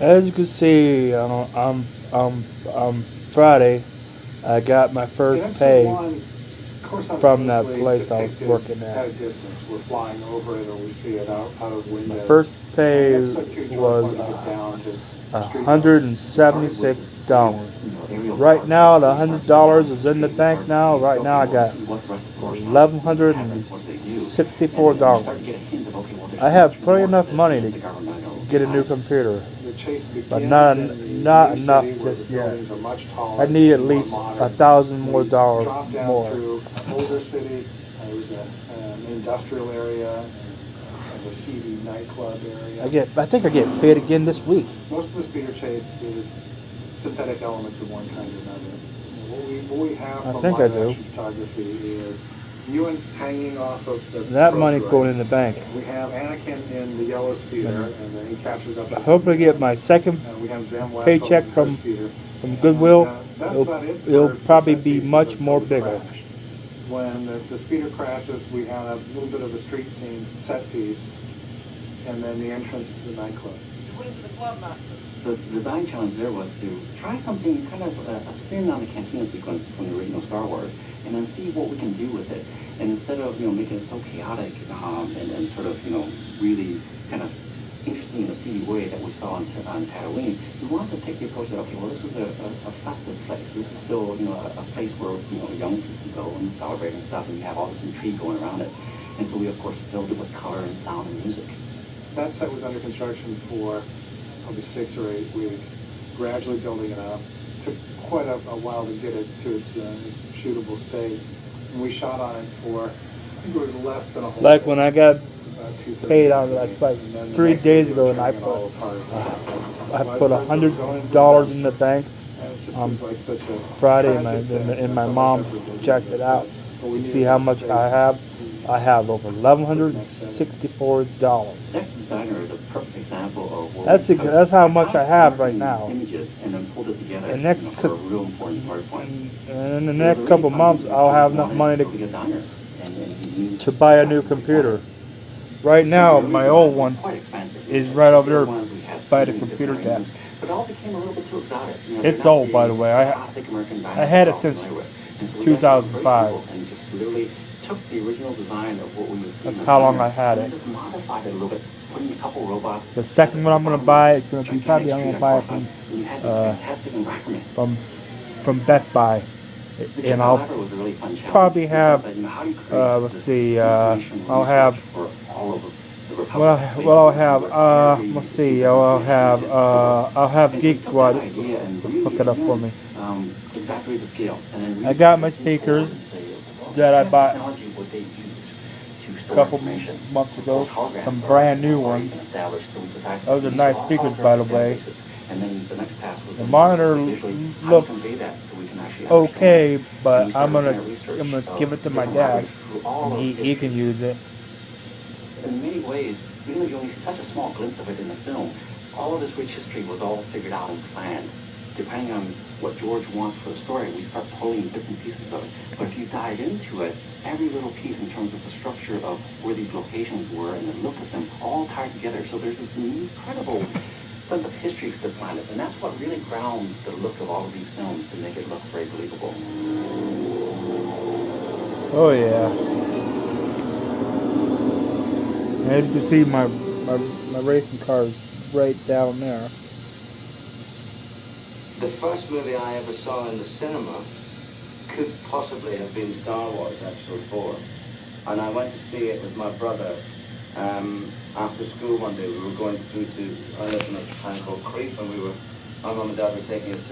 As you can see, on Friday, I got my first pay from that place I was working At a at. distance, we're flying over it or we see it out of My window. first pay And episode 2, George was wanted to get down to street $176. Right now, the $100 is in the bank now. Right now, I got $1,164. I have plenty enough money to get a new computer, The chase but begins not in the not new enough city where the just yet. buildings are much taller, I need at more least modern. $1,000 more We dollars drop down more. through older city. There was an industrial area and a seedy nightclub area. I think I get paid again this week. Most of the speeder chase is synthetic elements of one kind or another. What we have I from think I live do. action photography is Ewan hanging off of the That road money's right. going in the bank. We have Anakin in the yellow speeder, and then he catches up. I hope I get my second We have Zem Wessel paycheck in her from speeder. Goodwill. That's It'll, about it for it'll probably set be pieces much until more the bigger. crash. When the speeder crashes, we have a little bit of a street scene set piece, and then the entrance to the nightclub. The design challenge there was to try something kind of a spin on the cantina sequence from the original Star Wars, and then see what we can do with it. And instead of making it so chaotic and sort of really kind of interesting in a seedy way that we saw on Tatooine, we wanted to take the approach that okay, well this is a festive place. This is still a place where young people go and celebrate and stuff, and we have all this intrigue going around it. And so we of course filled it with color and sound and music. That set was under construction for probably 6 or 8 weeks, gradually building it up. Took quite a while to get it to its shootable state. And we shot on it for, I think it was less than a whole Like day. when I got paid out About like 2/3 3 of the days day, ago, and I tearing it all apart. put $100 in the bank And it just on seems like such a Friday, tragic thing and that my so much mom effort went checked into it this. out But we to needed see how that much space I have. to- I have over $1,164. Next Designer is a perfect example of what That's how much I have right now. Images and then pulled it together The next for a real important story point. And in the next couple months, I'll have enough money to buy a new computer. Right now, my old one is right over there by the computer desk. It's old, by the way. I had it since 2005. Took the original design of what we would see. That's how long I had it. Just modified it a little bit, putting a couple robots. The second one I'm gonna buy is gonna be probably I'm gonna buy it You had this fantastic environment. from Best Buy, and I'll was a really fun challenge. probably have let's see I'll have let's see I'll have Geek Squad hook it up for me. Exactly the scale. And then I got my speakers that I bought a couple months ago, some brand new ones. Those are nice speakers, by the way. The monitor looks okay, but I'm gonna give it to my dad, and he can use it. In many ways, even though you only see such a small glimpse of it in the film, all of this rich history was all figured out and planned. Depending on what George wants for the story, we start pulling different pieces of it. But if you dive into it, every little piece in terms of the structure of where these locations were and the look of them all tied together. So there's this incredible sense of history to the planet. And that's what really grounds the look of all of these films to make it look very believable. Oh yeah. As you can see, my racing car is right down there. The first movie I ever saw in the cinema could possibly have been Star Wars Episode 4. And I went to see it with my brother after school one day. We were going through to, I lived in a town called Crieff, and my mum and dad were taking us to